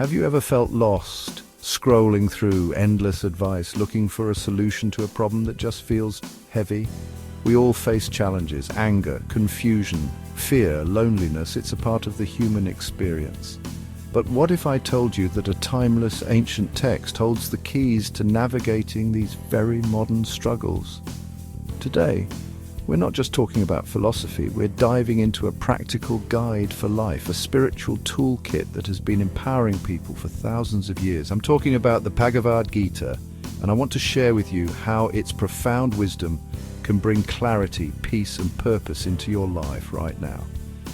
Have you ever felt lost, scrolling through endless advice, looking for a solution to a problem that just feels heavy? We all face challenges, anger, confusion, fear, loneliness. It's a part of the human experience. But what if I told you that a timeless ancient text holds the keys to navigating these very modern struggles? Today, we're not just talking about philosophy, we're diving into a practical guide for life, a spiritual toolkit that has been empowering people for thousands of years. I'm talking about the Bhagavad Gita, and I want to share with you how its profound wisdom can bring clarity, peace, and purpose into your life right now.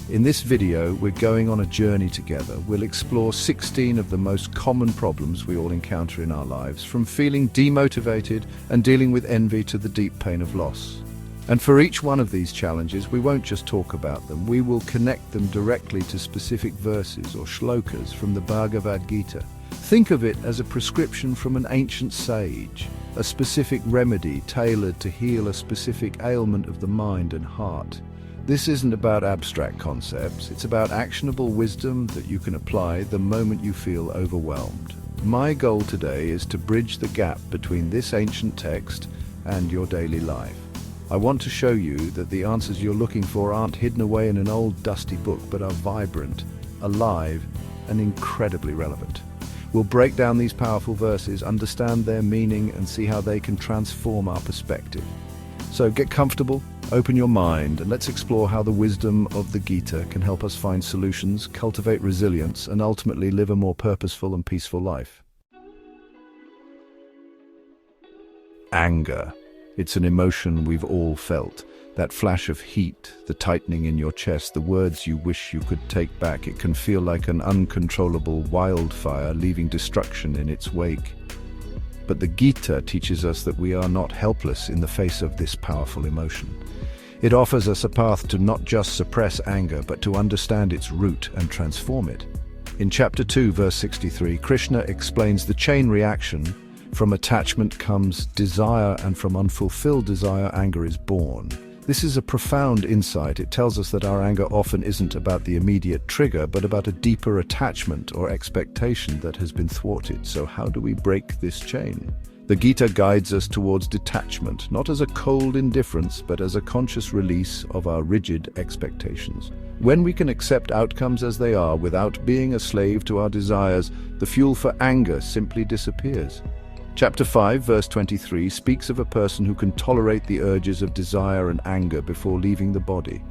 In this video, we're going on a journey together. We'll explore 16 of the most common problems we all encounter in our lives, from feeling demotivated and dealing with envy to the deep pain of loss. And for each one of these challenges, we won't just talk about them, we will connect them directly to specific verses or shlokas from the Bhagavad Gita. Think of it as a prescription from an ancient sage, a specific remedy tailored to heal a specific ailment of the mind and heart. This isn't about abstract concepts, it's about actionable wisdom that you can apply the moment you feel overwhelmed. My goal today is to bridge the gap between this ancient text and your daily life. I want to show you that the answers you're looking for aren't hidden away in an old dusty book, but are vibrant, alive, and incredibly relevant. We'll break down these powerful verses, understand their meaning, and see how they can transform our perspective. So get comfortable, open your mind, and let's explore how the wisdom of the Gita can help us find solutions, cultivate resilience, and ultimately live a more purposeful and peaceful life. Anger. It's an emotion we've all felt. That flash of heat, the tightening in your chest, the words you wish you could take back. It can feel like an uncontrollable wildfire, leaving destruction in its wake. But the Gita teaches us that we are not helpless in the face of this powerful emotion. It offers us a path to not just suppress anger, but to understand its root and transform it. In chapter 2, verse 63, Krishna explains the chain reaction. From attachment comes desire, and from unfulfilled desire, anger is born. This is a profound insight. It tells us that our anger often isn't about the immediate trigger, but about a deeper attachment or expectation that has been thwarted. So how do we break this chain? The Gita guides us towards detachment, not as a cold indifference, but as a conscious release of our rigid expectations. When we can accept outcomes as they are without being a slave to our desires, the fuel for anger simply disappears. Chapter 5, verse 23 speaks of a person who can tolerate the urges of desire and anger before leaving the body.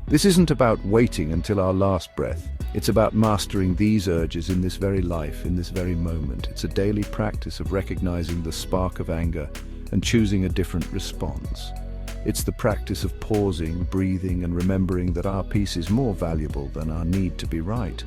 This isn't about waiting until our last breath. It's about mastering these urges in this very life, in this very moment. It's a daily practice of recognizing the spark of anger and choosing a different response. It's the practice of pausing, breathing, and remembering that our peace is more valuable than our need to be right.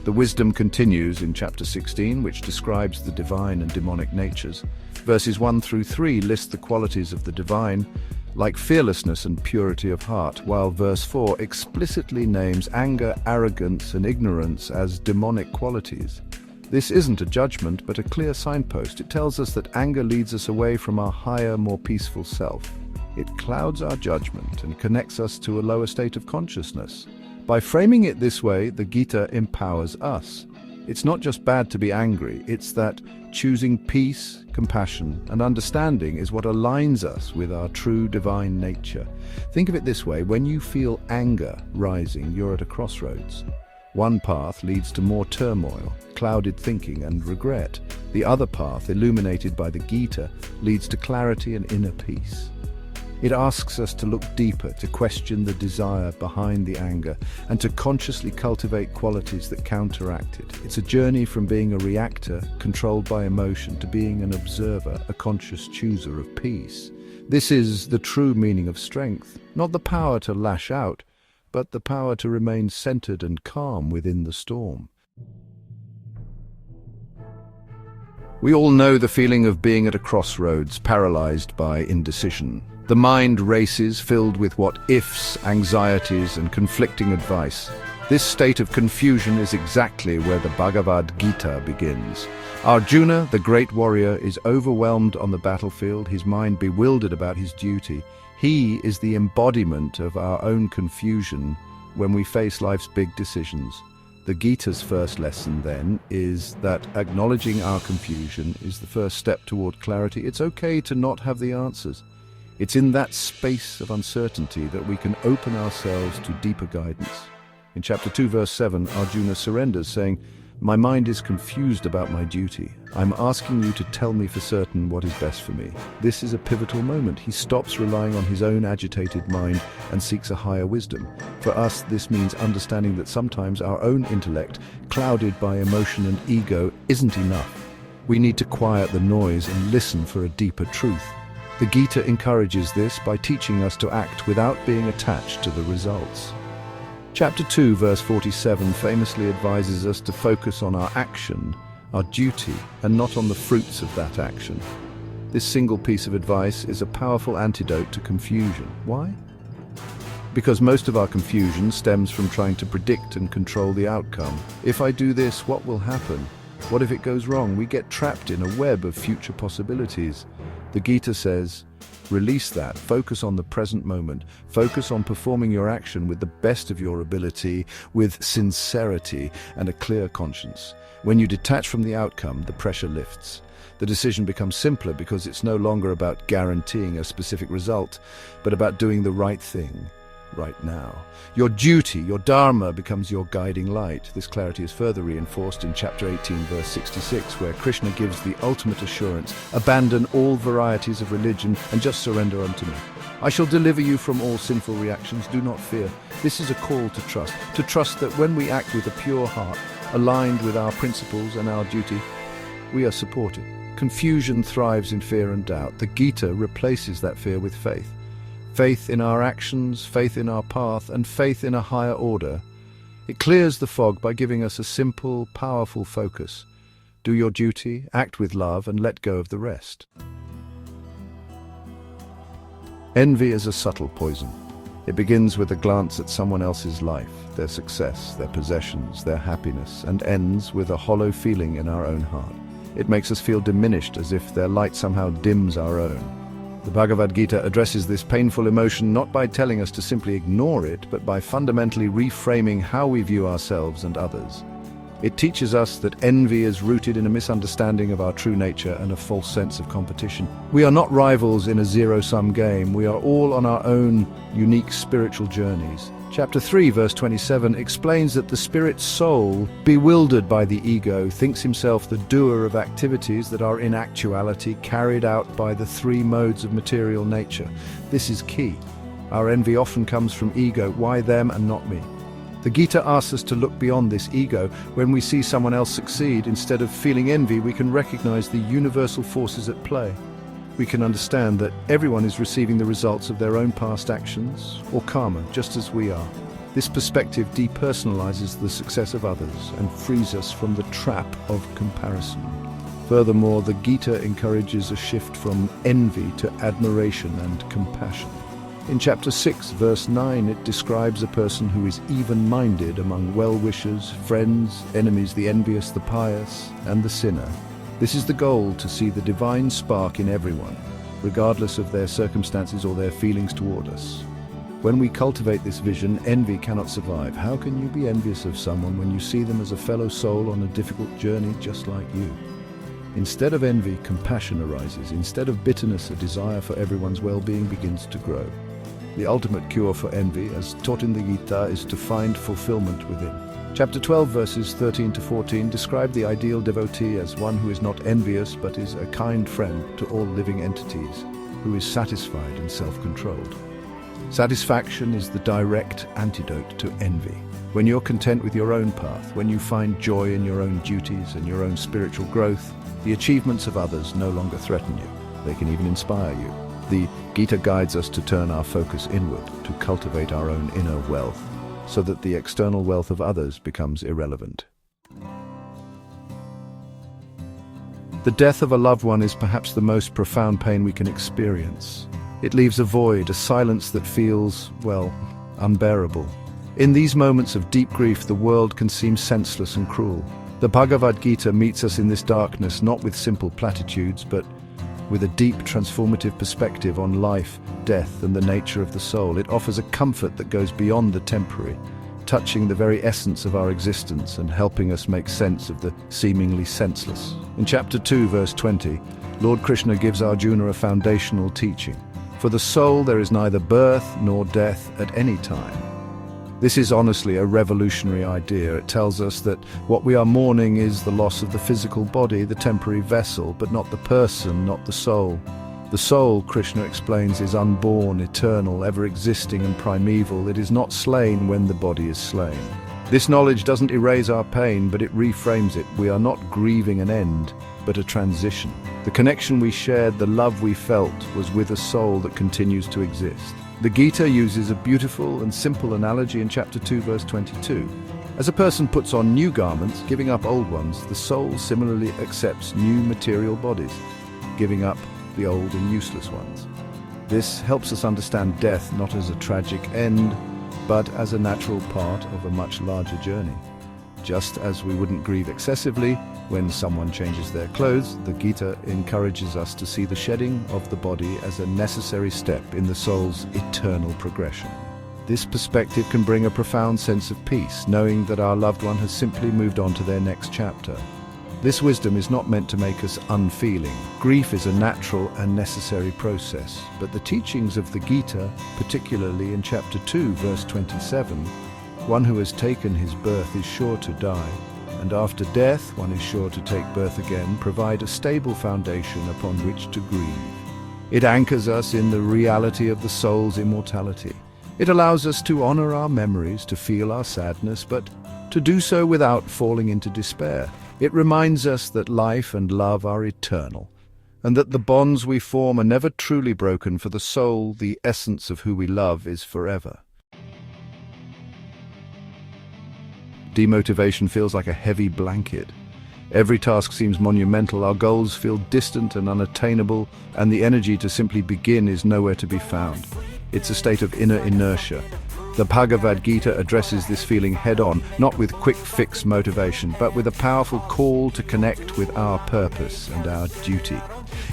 The wisdom continues in chapter 16, which describes the divine and demonic natures. Verses 1 through 3 list the qualities of the divine, like fearlessness and purity of heart, while verse 4 explicitly names anger, arrogance, and ignorance as demonic qualities. This isn't a judgment, but a clear signpost. It tells us that anger leads us away from our higher, more peaceful self. It clouds our judgment and connects us to a lower state of consciousness. By framing it this way, the Gita empowers us. It's not just bad to be angry, it's that choosing peace, compassion, and understanding is what aligns us with our true divine nature. Think of it this way: when you feel anger rising, you're at a crossroads. One path leads to more turmoil, clouded thinking, and regret. The other path, illuminated by the Gita, leads to clarity and inner peace. It asks us to look deeper, to question the desire behind the anger, and to consciously cultivate qualities that counteract it. It's a journey from being a reactor, controlled by emotion, to being an observer, a conscious chooser of peace. This is the true meaning of strength, not the power to lash out, but the power to remain centered and calm within the storm. We all know the feeling of being at a crossroads, paralyzed by indecision. The mind races, filled with what-ifs, anxieties, and conflicting advice. This state of confusion is exactly where the Bhagavad Gita begins. Arjuna, the great warrior, is overwhelmed on the battlefield, his mind bewildered about his duty. He is the embodiment of our own confusion when we face life's big decisions. The Gita's first lesson, then, is that acknowledging our confusion is the first step toward clarity. It's okay to not have the answers. It's in that space of uncertainty that we can open ourselves to deeper guidance. In chapter 2, verse 7, Arjuna surrenders, saying, "My mind is confused about my duty. I'm asking you to tell me for certain what is best for me." This is a pivotal moment. He stops relying on his own agitated mind and seeks a higher wisdom. For us, this means understanding that sometimes our own intellect, clouded by emotion and ego, isn't enough. We need to quiet the noise and listen for a deeper truth. The Gita encourages this by teaching us to act without being attached to the results. Chapter 2, verse 47 famously advises us to focus on our action, our duty, and not on the fruits of that action. This single piece of advice is a powerful antidote to confusion. Why? Because most of our confusion stems from trying to predict and control the outcome. If I do this, what will happen? What if it goes wrong? We get trapped in a web of future possibilities. The Gita says, release that, focus on the present moment, focus on performing your action with the best of your ability, with sincerity and a clear conscience. When you detach from the outcome, the pressure lifts. The decision becomes simpler because it's no longer about guaranteeing a specific result, but about doing the right thing right now. Your duty, your dharma, becomes your guiding light. This clarity is further reinforced in chapter 18, verse 66, where Krishna gives the ultimate assurance: abandon all varieties of religion and just surrender unto me. I shall deliver you from all sinful reactions. Do not fear. This is a call to trust that when we act with a pure heart, aligned with our principles and our duty, we are supported. Confusion thrives in fear and doubt. The Gita replaces that fear with faith. Faith in our actions, faith in our path, and faith in a higher order. It clears the fog by giving us a simple, powerful focus. Do your duty, act with love, and let go of the rest. Envy is a subtle poison. It begins with a glance at someone else's life, their success, their possessions, their happiness, and ends with a hollow feeling in our own heart. It makes us feel diminished, as if their light somehow dims our own. The Bhagavad Gita addresses this painful emotion not by telling us to simply ignore it, but by fundamentally reframing how we view ourselves and others. It teaches us that envy is rooted in a misunderstanding of our true nature and a false sense of competition. We are not rivals in a zero-sum game. We are all on our own unique spiritual journeys. Chapter 3, verse 27 explains that the spirit soul, bewildered by the ego, thinks himself the doer of activities that are in actuality carried out by the three modes of material nature. This is key. Our envy often comes from ego. Why them and not me? The Gita asks us to look beyond this ego. When we see someone else succeed, instead of feeling envy, we can recognize the universal forces at play. We can understand that everyone is receiving the results of their own past actions, or karma, just as we are. This perspective depersonalizes the success of others and frees us from the trap of comparison. Furthermore, the Gita encourages a shift from envy to admiration and compassion. In chapter 6, verse 9, it describes a person who is even-minded among well-wishers, friends, enemies, the envious, the pious, and the sinner. This is the goal: to see the divine spark in everyone, regardless of their circumstances or their feelings toward us. When we cultivate this vision, envy cannot survive. How can you be envious of someone when you see them as a fellow soul on a difficult journey just like you? Instead of envy, compassion arises. Instead of bitterness, a desire for everyone's well-being begins to grow. The ultimate cure for envy, as taught in the Gita, is to find fulfillment within. Chapter 12, verses 13 to 14 describe the ideal devotee as one who is not envious but is a kind friend to all living entities, who is satisfied and self-controlled. Satisfaction is the direct antidote to envy. When you're content with your own path, when you find joy in your own duties and your own spiritual growth, the achievements of others no longer threaten you. They can even inspire you. The Gita guides us to turn our focus inward, to cultivate our own inner wealth, so that the external wealth of others becomes irrelevant. The death of a loved one is perhaps the most profound pain we can experience. It leaves a void, a silence that feels, well, unbearable. In these moments of deep grief, the world can seem senseless and cruel. The Bhagavad Gita meets us in this darkness not with simple platitudes, but with a deep transformative perspective on life, death, and the nature of the soul. It offers a comfort that goes beyond the temporary. touching the very essence of our existence and helping us make sense of the seemingly senseless. In chapter 2, verse 20, Lord Krishna gives Arjuna a foundational teaching. For the soul there is neither birth nor death at any time. This is honestly a revolutionary idea. It tells us that what we are mourning is the loss of the physical body, the temporary vessel, but not the person, not the soul. The soul, Krishna explains, is unborn, eternal, ever-existing and primeval. It is not slain when the body is slain. This knowledge doesn't erase our pain, but it reframes it. We are not grieving an end, but a transition. The connection we shared, the love we felt, was with a soul that continues to exist. The Gita uses a beautiful and simple analogy in chapter 2, verse 22. As a person puts on new garments, giving up old ones, the soul similarly accepts new material bodies, giving up the old and useless ones. This helps us understand death not as a tragic end, but as a natural part of a much larger journey. Just as we wouldn't grieve excessively when someone changes their clothes, the Gita encourages us to see the shedding of the body as a necessary step in the soul's eternal progression. This perspective can bring a profound sense of peace, knowing that our loved one has simply moved on to their next chapter. This wisdom is not meant to make us unfeeling. Grief is a natural and necessary process, but the teachings of the Gita, particularly in chapter 2, verse 27, one who has taken his birth is sure to die, and after death one is sure to take birth again, provide a stable foundation upon which to grieve. It anchors us in the reality of the soul's immortality. It allows us to honor our memories, to feel our sadness, but to do so without falling into despair. It reminds us that life and love are eternal, and that the bonds we form are never truly broken, for the soul, the essence of who we love, is forever. Demotivation feels like a heavy blanket. Every task seems monumental, our goals feel distant and unattainable, and the energy to simply begin is nowhere to be found. It's a state of inner inertia. The Bhagavad Gita addresses this feeling head-on, not with quick-fix motivation, but with a powerful call to connect with our purpose and our duty.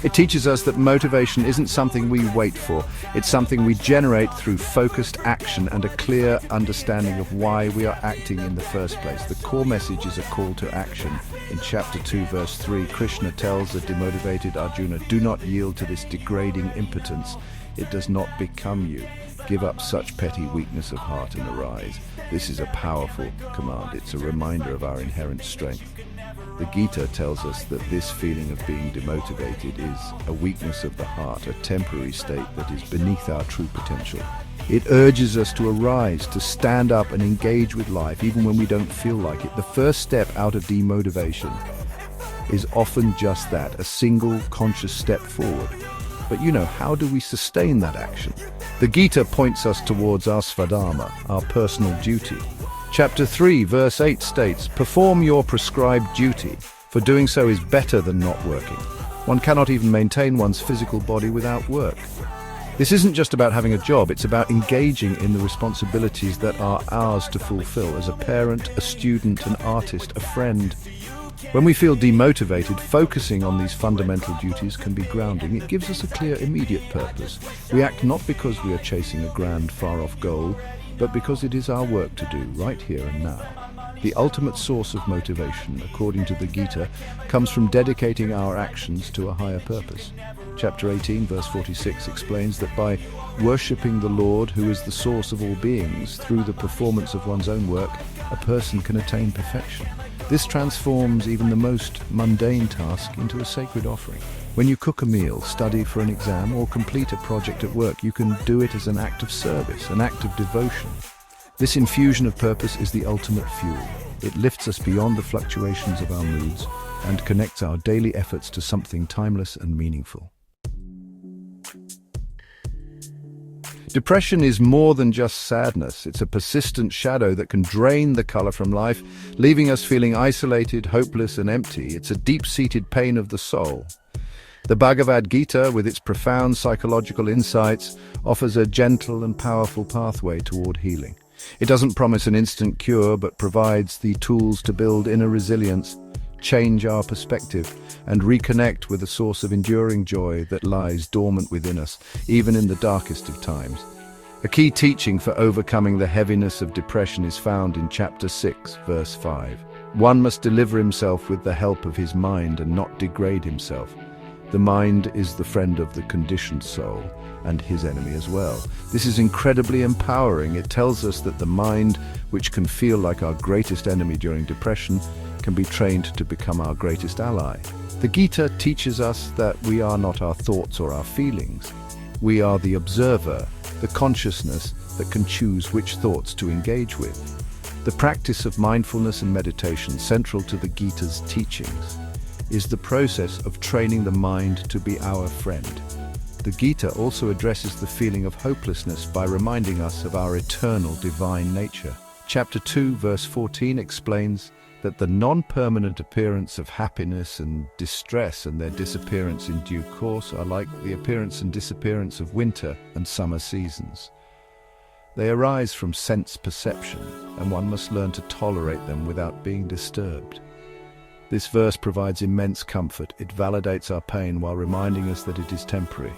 It teaches us that motivation isn't something we wait for, it's something we generate through focused action and a clear understanding of why we are acting in the first place. The core message is a call to action. In chapter 2, verse 3, Krishna tells the demotivated Arjuna, "Do not yield to this degrading impotence. It does not become you. Give up such petty weakness of heart and arise." This is a powerful command. It's a reminder of our inherent strength. The Gita tells us that this feeling of being demotivated is a weakness of the heart, a temporary state that is beneath our true potential. It urges us to arise, to stand up and engage with life even when we don't feel like it. The first step out of demotivation is often just that, a single conscious step forward. But how do we sustain that action? The Gita points us towards our svadharma, our personal duty. Chapter 3, verse 8 states, "Perform your prescribed duty, for doing so is better than not working." One cannot even maintain one's physical body without work. This isn't just about having a job, it's about engaging in the responsibilities that are ours to fulfill as a parent, a student, an artist, a friend. When we feel demotivated, focusing on these fundamental duties can be grounding. It gives us a clear, immediate purpose. We act not because we are chasing a grand, far-off goal, but because it is our work to do, right here and now. The ultimate source of motivation, according to the Gita, comes from dedicating our actions to a higher purpose. Chapter 18, verse 46 explains that by worshipping the Lord, who is the source of all beings, through the performance of one's own work, a person can attain perfection. This transforms even the most mundane task into a sacred offering. When you cook a meal, study for an exam, or complete a project at work, you can do it as an act of service, an act of devotion. This infusion of purpose is the ultimate fuel. It lifts us beyond the fluctuations of our moods and connects our daily efforts to something timeless and meaningful. Depression is more than just sadness. It's a persistent shadow that can drain the color from life, leaving us feeling isolated, hopeless, and empty. It's a deep-seated pain of the soul. The Bhagavad Gita, with its profound psychological insights, offers a gentle and powerful pathway toward healing. It doesn't promise an instant cure, but provides the tools to build inner resilience, change our perspective, and reconnect with a source of enduring joy that lies dormant within us, even in the darkest of times. A key teaching for overcoming the heaviness of depression is found in chapter 6, verse 5. One must deliver himself with the help of his mind and not degrade himself. The mind is the friend of the conditioned soul and his enemy as well. This is incredibly empowering. It tells us that the mind, which can feel like our greatest enemy during depression, can be trained to become our greatest ally. The Gita teaches us that we are not our thoughts or our feelings. We are the observer, the consciousness that can choose which thoughts to engage with. The practice of mindfulness and meditation, central to the Gita's teachings, is the process of training the mind to be our friend. The Gita also addresses the feeling of hopelessness by reminding us of our eternal divine nature. Chapter 2, verse 14 explains that the non-permanent appearance of happiness and distress and their disappearance in due course are like the appearance and disappearance of winter and summer seasons. They arise from sense perception, and one must learn to tolerate them without being disturbed. This verse provides immense comfort. It validates our pain while reminding us that it is temporary.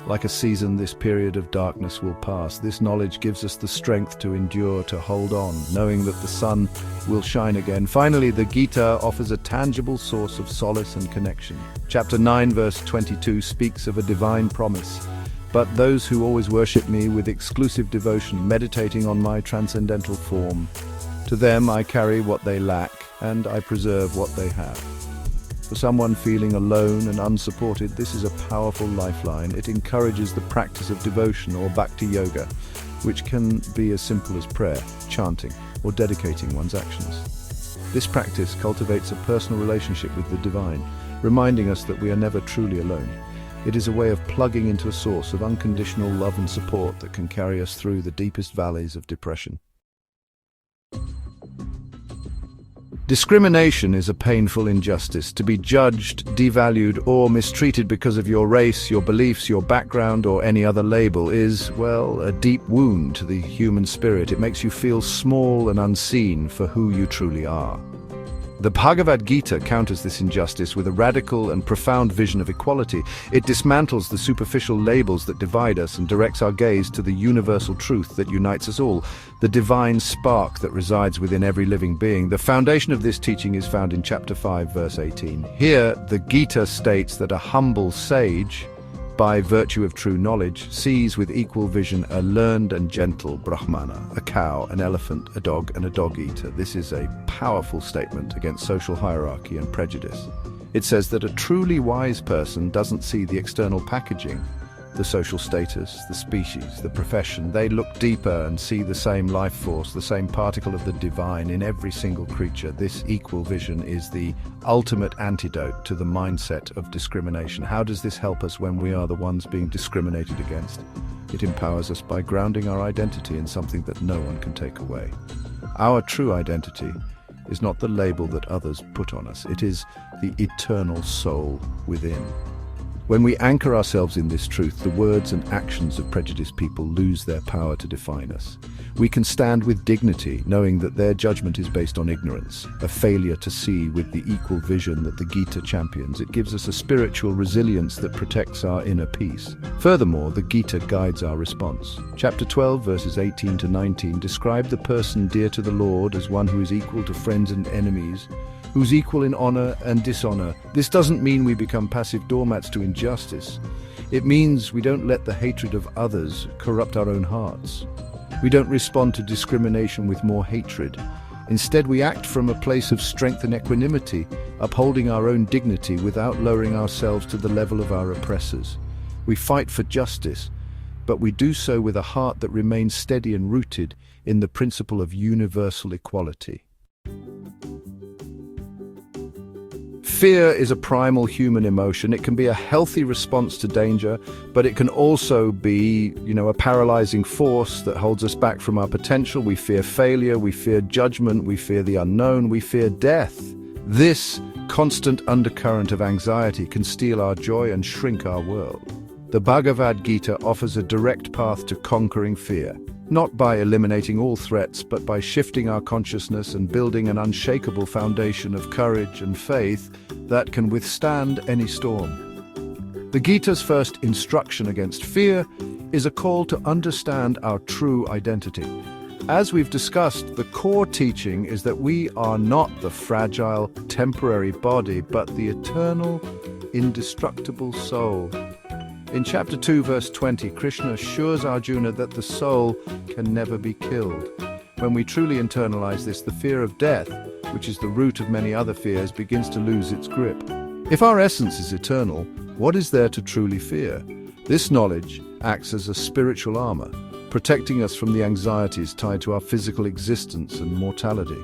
Like a season, this period of darkness will pass. This knowledge gives us the strength to endure, to hold on, knowing that the sun will shine again. Finally, the Gita offers a tangible source of solace and connection. Chapter 9, verse 22 speaks of a divine promise. But those who always worship me with exclusive devotion, meditating on my transcendental form, to them I carry what they lack, and I preserve what they have. For someone feeling alone and unsupported, this is a powerful lifeline. It encourages the practice of devotion or bhakti yoga, which can be as simple as prayer, chanting, or dedicating one's actions. This practice cultivates a personal relationship with the divine, reminding us that we are never truly alone. It is a way of plugging into a source of unconditional love and support that can carry us through the deepest valleys of depression. Discrimination is a painful injustice. To be judged, devalued, or mistreated because of your race, your beliefs, your background, or any other label is, well, a deep wound to the human spirit. It makes you feel small and unseen for who you truly are. The Bhagavad Gita counters this injustice with a radical and profound vision of equality. It dismantles the superficial labels that divide us and directs our gaze to the universal truth that unites us all, the divine spark that resides within every living being. The foundation of this teaching is found in chapter 5, verse 18. Here, the Gita states that a humble sage, by virtue of true knowledge, sees with equal vision a learned and gentle brahmana, a cow, an elephant, a dog, and a dog-eater. This is a powerful statement against social hierarchy and prejudice. It says that a truly wise person doesn't see the external packaging, the social status, the species, the profession. They look deeper and see the same life force, the same particle of the divine in every single creature. This equal vision is the ultimate antidote to the mindset of discrimination. How does this help us when we are the ones being discriminated against? It empowers us by grounding our identity in something that no one can take away. Our true identity is not the label that others put on us. It is the eternal soul within. When we anchor ourselves in this truth, the words and actions of prejudiced people lose their power to define us. We can stand with dignity, knowing that their judgment is based on ignorance, a failure to see with the equal vision that the Gita champions. It gives us a spiritual resilience that protects our inner peace. Furthermore, the Gita guides our response. Chapter 12, verses 18 to 19 describe the person dear to the Lord as one who is equal to friends and enemies, who's equal in honor and dishonor. This doesn't mean we become passive doormats to injustice. It means we don't let the hatred of others corrupt our own hearts. We don't respond to discrimination with more hatred. Instead, we act from a place of strength and equanimity, upholding our own dignity without lowering ourselves to the level of our oppressors. We fight for justice, but we do so with a heart that remains steady and rooted in the principle of universal equality. Fear is a primal human emotion. It can be a healthy response to danger, but it can also be, a paralyzing force that holds us back from our potential. We fear failure, we fear judgment, we fear the unknown, we fear death. This constant undercurrent of anxiety can steal our joy and shrink our world. The Bhagavad Gita offers a direct path to conquering fear, not by eliminating all threats, but by shifting our consciousness and building an unshakable foundation of courage and faith that can withstand any storm. The Gita's first instruction against fear is a call to understand our true identity. As we've discussed, the core teaching is that we are not the fragile, temporary body, but the eternal, indestructible soul. In chapter 2, verse 20, Krishna assures Arjuna that the soul can never be killed. When we truly internalize this, the fear of death, which is the root of many other fears, begins to lose its grip. If our essence is eternal, what is there to truly fear? This knowledge acts as a spiritual armor, protecting us from the anxieties tied to our physical existence and mortality.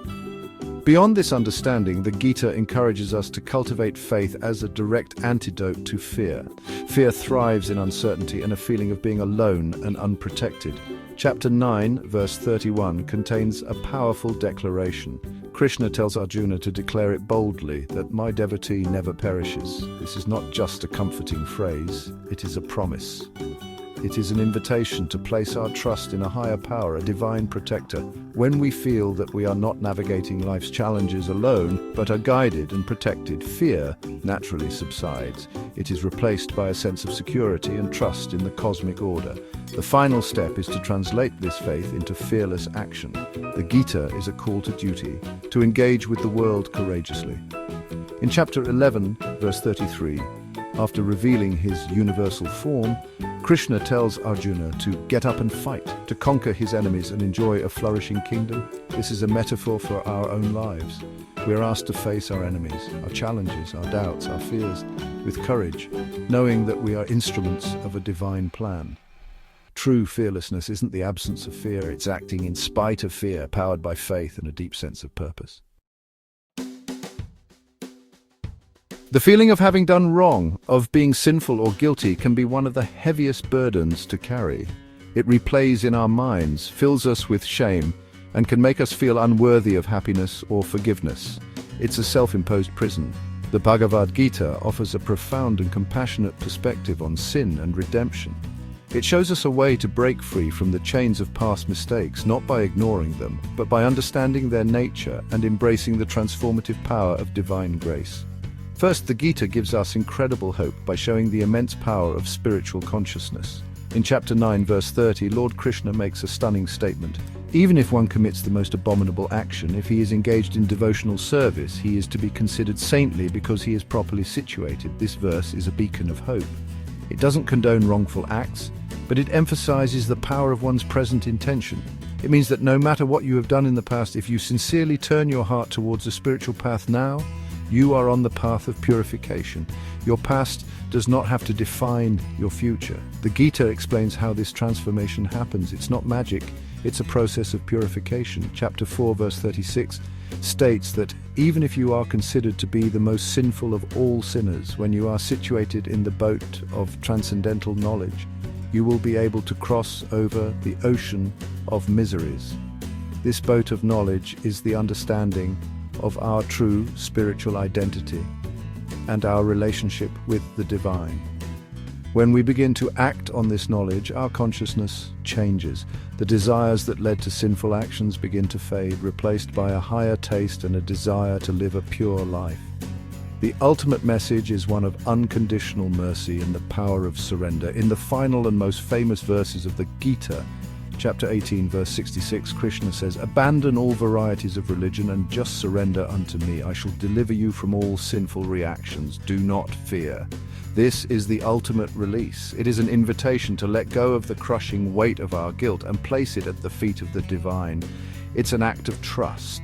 Beyond this understanding, the Gita encourages us to cultivate faith as a direct antidote to fear. Fear thrives in uncertainty and a feeling of being alone and unprotected. Chapter 9, verse 31, contains a powerful declaration. Krishna tells Arjuna to declare it boldly, that my devotee never perishes. This is not just a comforting phrase, it is a promise. It is an invitation to place our trust in a higher power, a divine protector. When we feel that we are not navigating life's challenges alone, but are guided and protected, fear naturally subsides. It is replaced by a sense of security and trust in the cosmic order. The final step is to translate this faith into fearless action. The Gita is a call to duty, to engage with the world courageously. In chapter 11, verse 33, after revealing his universal form, Krishna tells Arjuna to get up and fight, to conquer his enemies and enjoy a flourishing kingdom. This is a metaphor for our own lives. We are asked to face our enemies, our challenges, our doubts, our fears, with courage, knowing that we are instruments of a divine plan. True fearlessness isn't the absence of fear, it's acting in spite of fear, powered by faith and a deep sense of purpose. The feeling of having done wrong, of being sinful or guilty, can be one of the heaviest burdens to carry. It replays in our minds, fills us with shame, and can make us feel unworthy of happiness or forgiveness. It's a self-imposed prison. The Bhagavad Gita offers a profound and compassionate perspective on sin and redemption. It shows us a way to break free from the chains of past mistakes, not by ignoring them, but by understanding their nature and embracing the transformative power of divine grace. First, the Gita gives us incredible hope by showing the immense power of spiritual consciousness. In chapter 9, verse 30, Lord Krishna makes a stunning statement. Even if one commits the most abominable action, if he is engaged in devotional service, he is to be considered saintly because he is properly situated. This verse is a beacon of hope. It doesn't condone wrongful acts, but it emphasizes the power of one's present intention. It means that no matter what you have done in the past, if you sincerely turn your heart towards a spiritual path now, you are on the path of purification. Your past does not have to define your future. The Gita explains how this transformation happens. It's not magic, it's a process of purification. Chapter 4, verse 36 states that even if you are considered to be the most sinful of all sinners, when you are situated in the boat of transcendental knowledge, you will be able to cross over the ocean of miseries. This boat of knowledge is the understanding of our true spiritual identity and our relationship with the divine. When we begin to act on this knowledge, our consciousness changes. The desires that led to sinful actions begin to fade, replaced by a higher taste and a desire to live a pure life. The ultimate message is one of unconditional mercy and the power of surrender. In the final and most famous verses of the Gita, Chapter 18, verse 66, Krishna says, "Abandon all varieties of religion and just surrender unto me. I shall deliver you from all sinful reactions. Do not fear." This is the ultimate release. It is an invitation to let go of the crushing weight of our guilt and place it at the feet of the divine. It's an act of trust,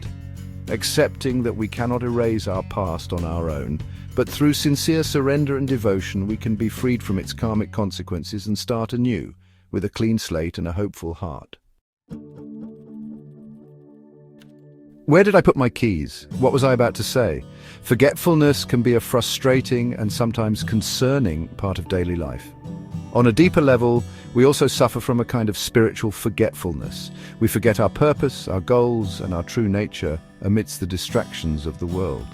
accepting that we cannot erase our past on our own, but through sincere surrender and devotion we can be freed from its karmic consequences and start anew, with a clean slate and a hopeful heart. Where did I put my keys? What was I about to say? Forgetfulness can be a frustrating and sometimes concerning part of daily life. On a deeper level, we also suffer from a kind of spiritual forgetfulness. We forget our purpose, our goals, and our true nature amidst the distractions of the world.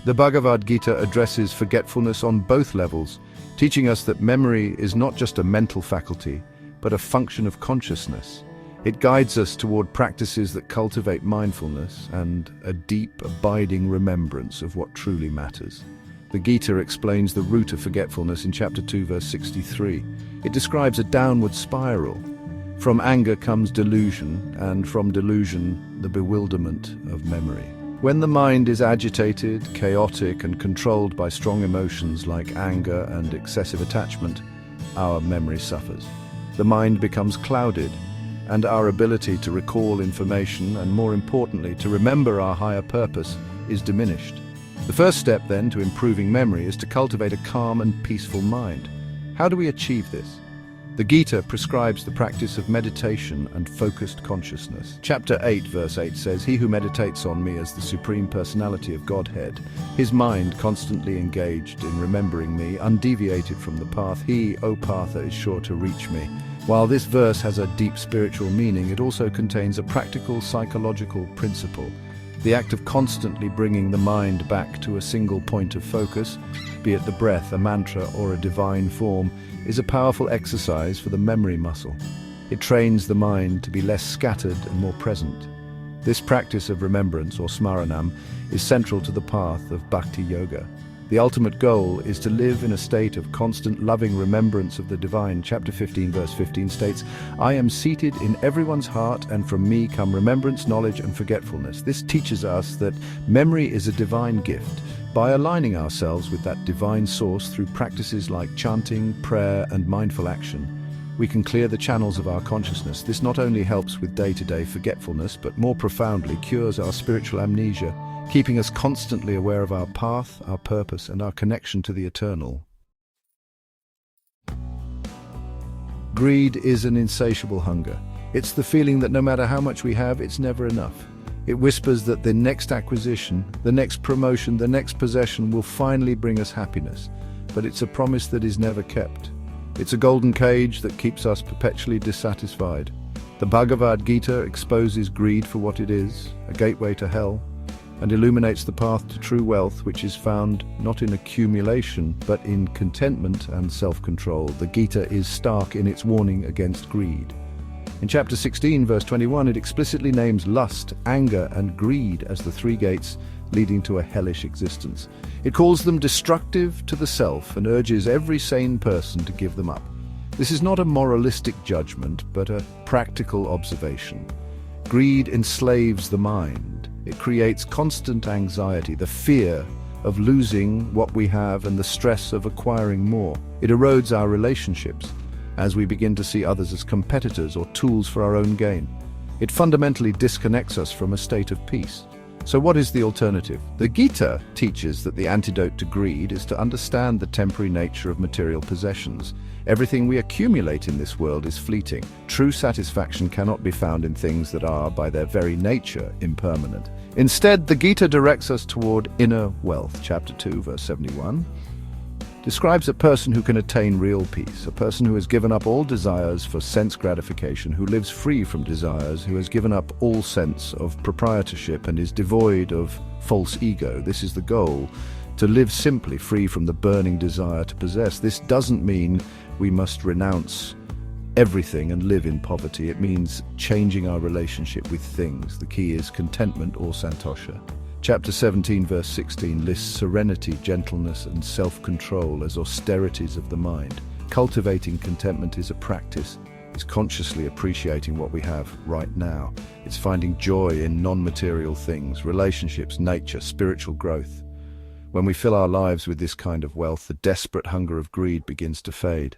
The Bhagavad Gita addresses forgetfulness on both levels, teaching us that memory is not just a mental faculty, but a function of consciousness. It guides us toward practices that cultivate mindfulness and a deep, abiding remembrance of what truly matters. The Gita explains the root of forgetfulness in chapter 2, verse 63. It describes a downward spiral. From anger comes delusion, and from delusion, the bewilderment of memory. When the mind is agitated, chaotic, and controlled by strong emotions like anger and excessive attachment, our memory suffers. The mind becomes clouded, and our ability to recall information and, more importantly, to remember our higher purpose is diminished. The first step, then, to improving memory is to cultivate a calm and peaceful mind. How do we achieve this? The Gita prescribes the practice of meditation and focused consciousness. Chapter 8, verse 8 says, "He who meditates on me as the Supreme Personality of Godhead, his mind constantly engaged in remembering me, undeviated from the path, he, O Partha, is sure to reach me." While this verse has a deep spiritual meaning, it also contains a practical psychological principle. The act of constantly bringing the mind back to a single point of focus, be it the breath, a mantra, or a divine form, is a powerful exercise for the memory muscle. It trains the mind to be less scattered and more present. This practice of remembrance, or smaranam, is central to the path of bhakti yoga. The ultimate goal is to live in a state of constant loving remembrance of the divine. Chapter 15, verse 15 states, "I am seated in everyone's heart, and from me come remembrance, knowledge, and forgetfulness." This teaches us that memory is a divine gift. By aligning ourselves with that divine source through practices like chanting, prayer, and mindful action, we can clear the channels of our consciousness. This not only helps with day-to-day forgetfulness, but more profoundly cures our spiritual amnesia, keeping us constantly aware of our path, our purpose, and our connection to the eternal. Greed is an insatiable hunger. It's the feeling that no matter how much we have, it's never enough. It whispers that the next acquisition, the next promotion, the next possession will finally bring us happiness. But it's a promise that is never kept. It's a golden cage that keeps us perpetually dissatisfied. The Bhagavad Gita exposes greed for what it is, a gateway to hell, and illuminates the path to true wealth, which is found not in accumulation, but in contentment and self-control. The Gita is stark in its warning against greed. In chapter 16, verse 21, it explicitly names lust, anger, and greed as the three gates leading to a hellish existence. It calls them destructive to the self and urges every sane person to give them up. This is not a moralistic judgment, but a practical observation. Greed enslaves the mind. It creates constant anxiety, the fear of losing what we have and the stress of acquiring more. It erodes our relationships as we begin to see others as competitors or tools for our own gain. It fundamentally disconnects us from a state of peace. So what is the alternative? The Gita teaches that the antidote to greed is to understand the temporary nature of material possessions. Everything we accumulate in this world is fleeting. True satisfaction cannot be found in things that are, by their very nature, impermanent. Instead, the Gita directs us toward inner wealth. Chapter 2, verse 71, describes a person who can attain real peace, a person who has given up all desires for sense gratification, who lives free from desires, who has given up all sense of proprietorship and is devoid of false ego. This is the goal, to live simply, free from the burning desire to possess. This doesn't mean we must renounce everything and live in poverty. It means changing our relationship with things. The key is contentment or santosha. Chapter 17, verse 16 lists serenity, gentleness, and self-control as austerities of the mind. Cultivating contentment is a practice. It's consciously appreciating what we have right now. It's finding joy in non-material things, relationships, nature, spiritual growth. When we fill our lives with this kind of wealth, the desperate hunger of greed begins to fade.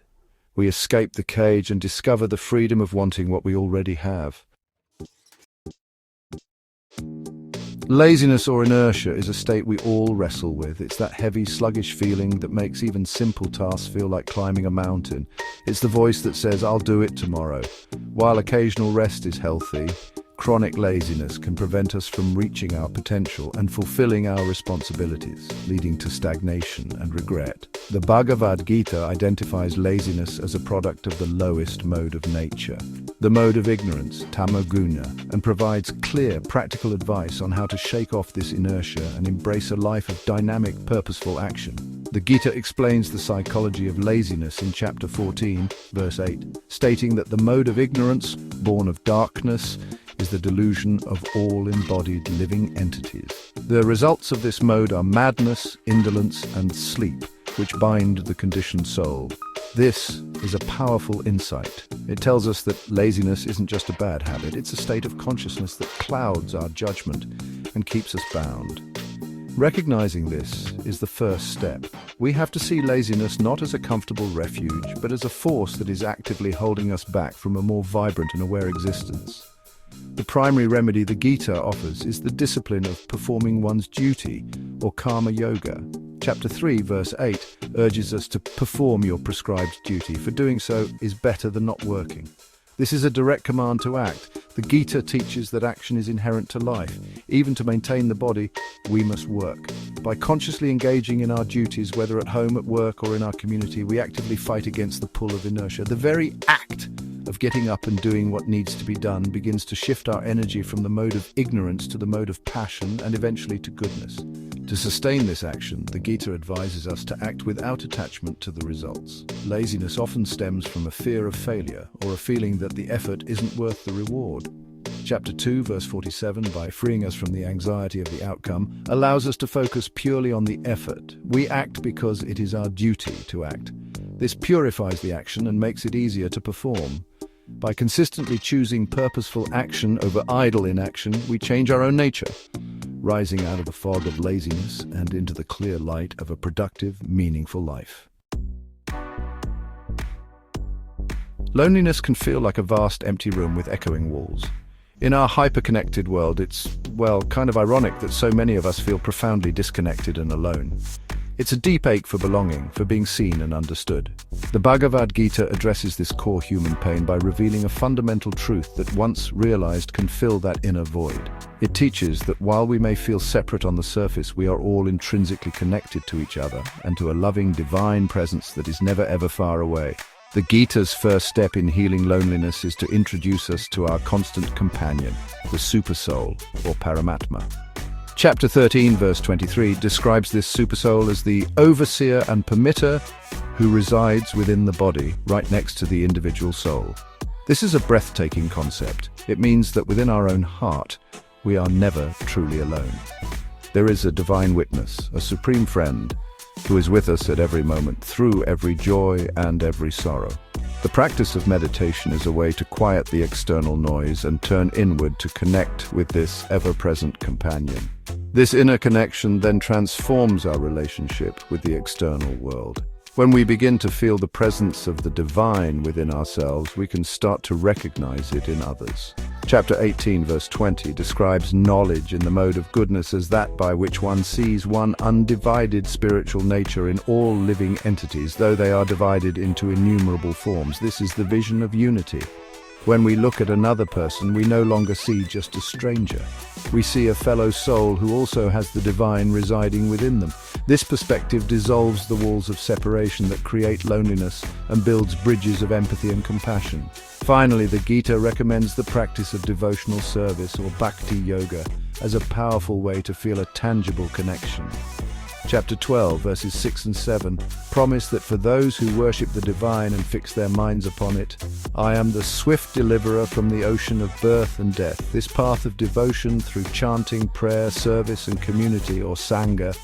We escape the cage and discover the freedom of wanting what we already have. Laziness or inertia is a state we all wrestle with. It's that heavy, sluggish feeling that makes even simple tasks feel like climbing a mountain. It's the voice that says, "I'll do it tomorrow." While occasional rest is healthy, chronic laziness can prevent us from reaching our potential and fulfilling our responsibilities, leading to stagnation and regret. The Bhagavad Gita identifies laziness as a product of the lowest mode of nature, the mode of ignorance, tamoguna, and provides clear, practical advice on how to shake off this inertia and embrace a life of dynamic, purposeful action. The Gita explains the psychology of laziness in chapter 14, verse 8, stating that the mode of ignorance, born of darkness, is the delusion of all embodied living entities. The results of this mode are madness, indolence, and sleep, which bind the conditioned soul. This is a powerful insight. It tells us that laziness isn't just a bad habit, it's a state of consciousness that clouds our judgment and keeps us bound. Recognizing this is the first step. We have to see laziness not as a comfortable refuge, but as a force that is actively holding us back from a more vibrant and aware existence. The primary remedy the Gita offers is the discipline of performing one's duty, or karma yoga. Chapter 3, verse 8 urges us to perform your prescribed duty, for doing so is better than not working. This is a direct command to act. The Gita teaches that action is inherent to life. Even to maintain the body, we must work. By consciously engaging in our duties, whether at home, at work, or in our community, we actively fight against the pull of inertia. The very act of getting up and doing what needs to be done begins to shift our energy from the mode of ignorance to the mode of passion and eventually to goodness. To sustain this action, the Gita advises us to act without attachment to the results. Laziness often stems from a fear of failure or a feeling that the effort isn't worth the reward. Chapter 2, verse 47, by freeing us from the anxiety of the outcome, allows us to focus purely on the effort. We act because it is our duty to act. This purifies the action and makes it easier to perform. By consistently choosing purposeful action over idle inaction, we change our own nature, rising out of the fog of laziness and into the clear light of a productive, meaningful life. Loneliness can feel like a vast empty room with echoing walls. In our hyper-connected world, it's, kind of ironic that so many of us feel profoundly disconnected and alone. It's a deep ache for belonging, for being seen and understood. The Bhagavad Gita addresses this core human pain by revealing a fundamental truth that, once realized, can fill that inner void. It teaches that while we may feel separate on the surface, we are all intrinsically connected to each other and to a loving divine presence that is never ever far away. The Gita's first step in healing loneliness is to introduce us to our constant companion, the Supersoul, or Paramatma. Chapter 13, verse 23, describes this Supersoul as the overseer and permitter who resides within the body, right next to the individual soul. This is a breathtaking concept. It means that within our own heart, we are never truly alone. There is a divine witness, a supreme friend, who is with us at every moment, through every joy and every sorrow. The practice of meditation is a way to quiet the external noise and turn inward to connect with this ever-present companion. This inner connection then transforms our relationship with the external world. When we begin to feel the presence of the divine within ourselves, we can start to recognize it in others. Chapter 18, verse 20, describes knowledge in the mode of goodness as that by which one sees one undivided spiritual nature in all living entities, though they are divided into innumerable forms. This is the vision of unity. When we look at another person, we no longer see just a stranger. We see a fellow soul who also has the divine residing within them. This perspective dissolves the walls of separation that create loneliness and builds bridges of empathy and compassion. Finally, the Gita recommends the practice of devotional service, or bhakti yoga, as a powerful way to feel a tangible connection. Chapter 12, verses 6 and 7, promise that for those who worship the divine and fix their minds upon it, I am the swift deliverer from the ocean of birth and death. This path of devotion through chanting, prayer, service, and community, or sangha,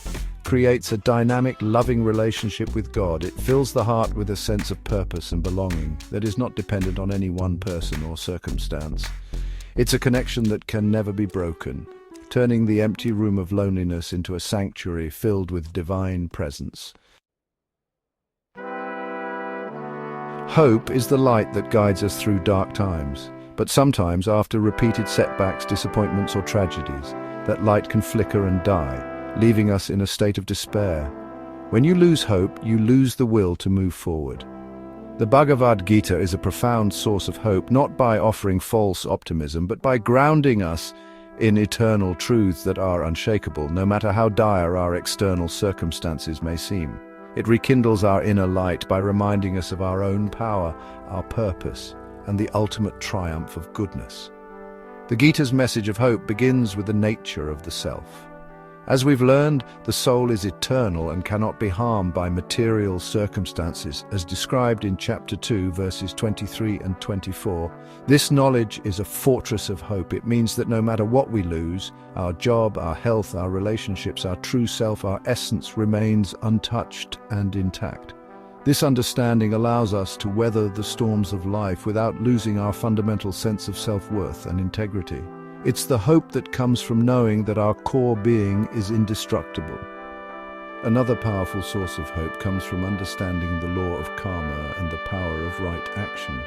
creates a dynamic, loving relationship with God. It fills the heart with a sense of purpose and belonging that is not dependent on any one person or circumstance. It's a connection that can never be broken, turning the empty room of loneliness into a sanctuary filled with divine presence. Hope is the light that guides us through dark times, but sometimes after repeated setbacks, disappointments, or tragedies, that light can flicker and die, leaving us in a state of despair. When you lose hope, you lose the will to move forward. The Bhagavad Gita is a profound source of hope, not by offering false optimism, but by grounding us in eternal truths that are unshakable, no matter how dire our external circumstances may seem. It rekindles our inner light by reminding us of our own power, our purpose, and the ultimate triumph of goodness. The Gita's message of hope begins with the nature of the self. As we've learned, the soul is eternal and cannot be harmed by material circumstances, as described in chapter 2, verses 23 and 24. This knowledge is a fortress of hope. It means that no matter what we lose, our job, our health, our relationships, our true self, our essence remains untouched and intact. This understanding allows us to weather the storms of life without losing our fundamental sense of self-worth and integrity. It's the hope that comes from knowing that our core being is indestructible. Another powerful source of hope comes from understanding the law of karma and the power of right action.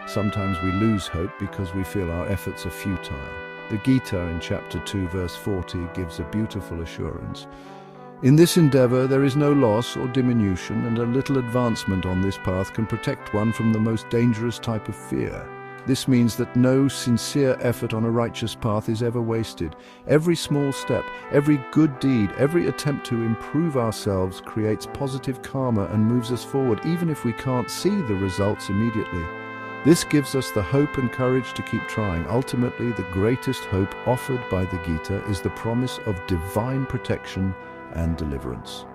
Sometimes we lose hope because we feel our efforts are futile. The Gita in chapter 2, verse 40 gives a beautiful assurance. In this endeavor there is no loss or diminution, and a little advancement on this path can protect one from the most dangerous type of fear. This means that no sincere effort on a righteous path is ever wasted. Every small step, every good deed, every attempt to improve ourselves creates positive karma and moves us forward, even if we can't see the results immediately. This gives us the hope and courage to keep trying. Ultimately, the greatest hope offered by the Gita is the promise of divine protection and deliverance.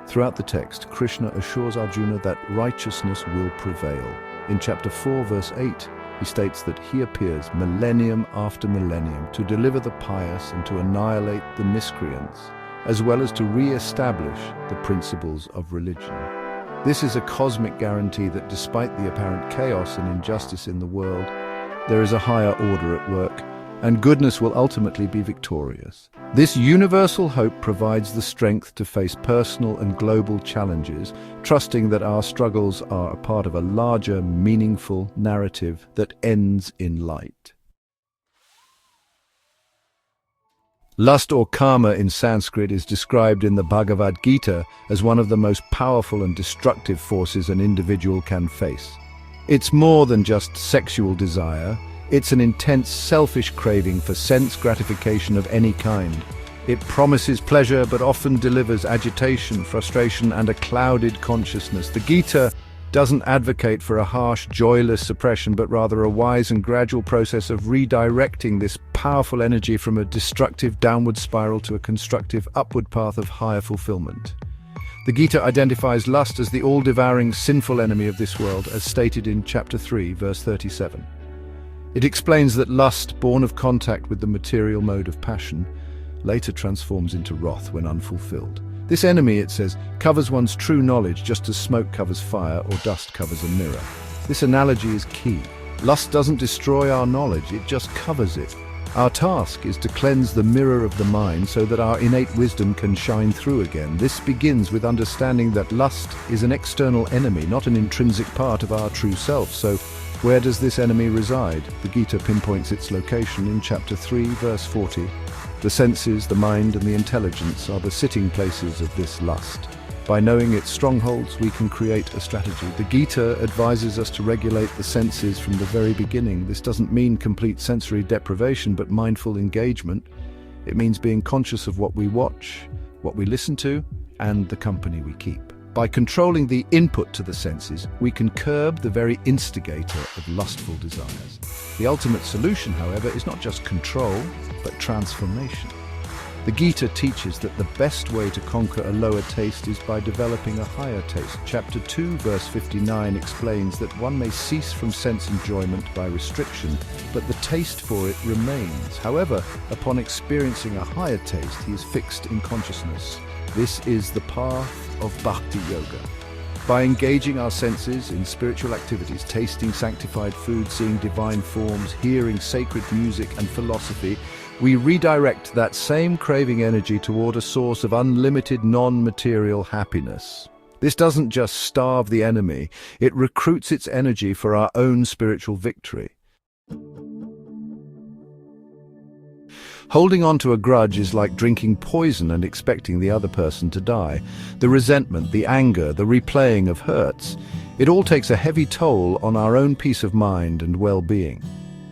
Throughout the text, Krishna assures Arjuna that righteousness will prevail. In chapter 4, verse 8, he states that he appears millennium after millennium to deliver the pious and to annihilate the miscreants, as well as to re-establish the principles of religion. This is a cosmic guarantee that despite the apparent chaos and injustice in the world, there is a higher order at work, and goodness will ultimately be victorious. This universal hope provides the strength to face personal and global challenges, trusting that our struggles are a part of a larger, meaningful narrative that ends in light. Lust or karma in Sanskrit is described in the Bhagavad Gita as one of the most powerful and destructive forces an individual can face. It's more than just sexual desire. It's an intense, selfish craving for sense gratification of any kind. It promises pleasure but often delivers agitation, frustration, and a clouded consciousness. The Gita doesn't advocate for a harsh, joyless suppression, but rather a wise and gradual process of redirecting this powerful energy from a destructive downward spiral to a constructive upward path of higher fulfillment. The Gita identifies lust as the all-devouring, sinful enemy of this world, as stated in chapter 3, verse 37. It explains that lust, born of contact with the material mode of passion, later transforms into wrath when unfulfilled. This enemy, it says, covers one's true knowledge just as smoke covers fire or dust covers a mirror. This analogy is key. Lust doesn't destroy our knowledge, it just covers it. Our task is to cleanse the mirror of the mind so that our innate wisdom can shine through again. This begins with understanding that lust is an external enemy, not an intrinsic part of our true self. So, where does this enemy reside? The Gita pinpoints its location in chapter 3, verse 40. The senses, the mind, and the intelligence are the sitting places of this lust. By knowing its strongholds, we can create a strategy. The Gita advises us to regulate the senses from the very beginning. This doesn't mean complete sensory deprivation, but mindful engagement. It means being conscious of what we watch, what we listen to, and the company we keep. By controlling the input to the senses, we can curb the very instigator of lustful desires. The ultimate solution, however, is not just control, but transformation. The Gita teaches that the best way to conquer a lower taste is by developing a higher taste. Chapter 2, verse 59 explains that one may cease from sense enjoyment by restriction, but the taste for it remains. However, upon experiencing a higher taste, he is fixed in consciousness. This is the path of Bhakti Yoga. By engaging our senses in spiritual activities, tasting sanctified food, seeing divine forms, hearing sacred music and philosophy, we redirect that same craving energy toward a source of unlimited non-material happiness. This doesn't just starve the enemy, it recruits its energy for our own spiritual victory. Holding on to a grudge is like drinking poison and expecting the other person to die. The resentment, the anger, the replaying of hurts, it all takes a heavy toll on our own peace of mind and well-being.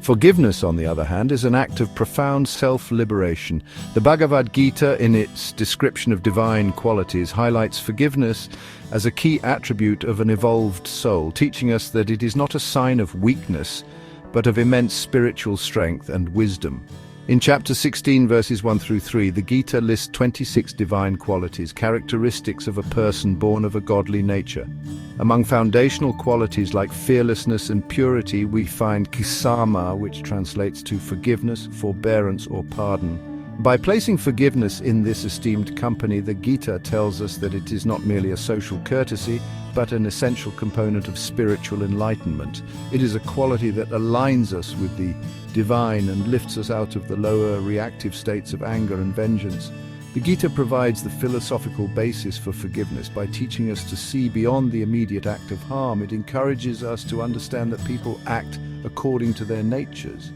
Forgiveness, on the other hand, is an act of profound self-liberation. The Bhagavad Gita, in its description of divine qualities, highlights forgiveness as a key attribute of an evolved soul, teaching us that it is not a sign of weakness, but of immense spiritual strength and wisdom. In chapter 16, verses 1 through 3, the Gita lists 26 divine qualities, characteristics of a person born of a godly nature. Among foundational qualities like fearlessness and purity, we find kisama, which translates to forgiveness, forbearance, or pardon. By placing forgiveness in this esteemed company, the Gita tells us that it is not merely a social courtesy, but an essential component of spiritual enlightenment. It is a quality that aligns us with the divine and lifts us out of the lower reactive states of anger and vengeance. The Gita provides the philosophical basis for forgiveness by teaching us to see beyond the immediate act of harm. It encourages us to understand that people act according to their natures,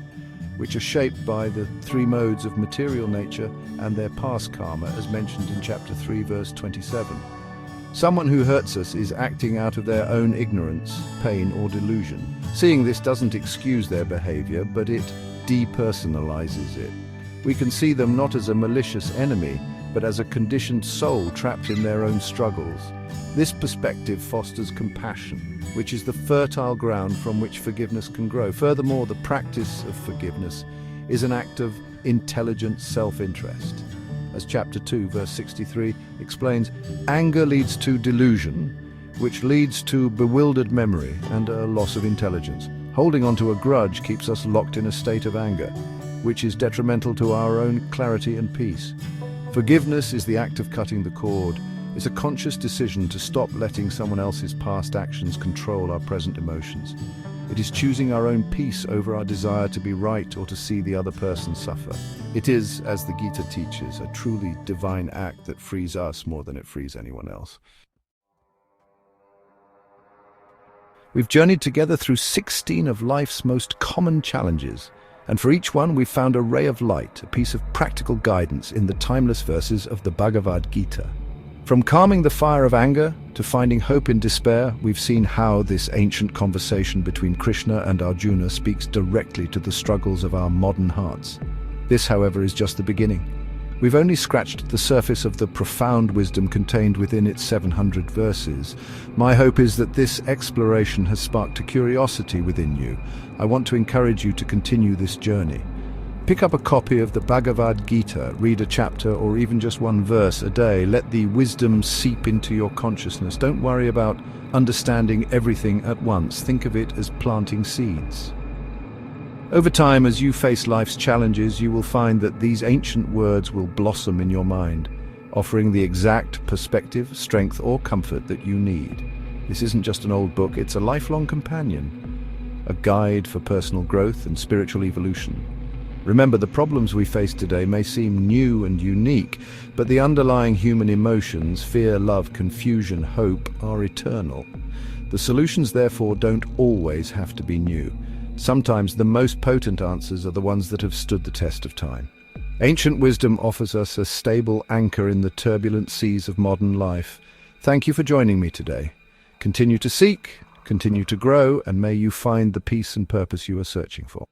which are shaped by the three modes of material nature and their past karma, as mentioned in chapter 3, verse 27. Someone who hurts us is acting out of their own ignorance, pain, or delusion. Seeing this doesn't excuse their behavior, but it depersonalizes it. We can see them not as a malicious enemy, but as a conditioned soul trapped in their own struggles. This perspective fosters compassion, which is the fertile ground from which forgiveness can grow. Furthermore, the practice of forgiveness is an act of intelligent self-interest. As chapter 2, verse 63 explains, anger leads to delusion, which leads to bewildered memory and a loss of intelligence. Holding on to a grudge keeps us locked in a state of anger, which is detrimental to our own clarity and peace. Forgiveness is the act of cutting the cord. It's a conscious decision to stop letting someone else's past actions control our present emotions. It is choosing our own peace over our desire to be right or to see the other person suffer. It is, as the Gita teaches, a truly divine act that frees us more than it frees anyone else. We've journeyed together through 16 of life's most common challenges, and for each one we've found a ray of light, a piece of practical guidance in the timeless verses of the Bhagavad Gita. From calming the fire of anger to finding hope in despair, we've seen how this ancient conversation between Krishna and Arjuna speaks directly to the struggles of our modern hearts. This, however, is just the beginning. We've only scratched the surface of the profound wisdom contained within its 700 verses. My hope is that this exploration has sparked a curiosity within you. I want to encourage you to continue this journey. Pick up a copy of the Bhagavad Gita, read a chapter or even just one verse a day. Let the wisdom seep into your consciousness. Don't worry about understanding everything at once. Think of it as planting seeds. Over time, as you face life's challenges, you will find that these ancient words will blossom in your mind, offering the exact perspective, strength, or comfort that you need. This isn't just an old book, it's a lifelong companion, a guide for personal growth and spiritual evolution. Remember, the problems we face today may seem new and unique, but the underlying human emotions, fear, love, confusion, hope, are eternal. The solutions, therefore, don't always have to be new. Sometimes the most potent answers are the ones that have stood the test of time. Ancient wisdom offers us a stable anchor in the turbulent seas of modern life. Thank you for joining me today. Continue to seek, continue to grow, and may you find the peace and purpose you are searching for.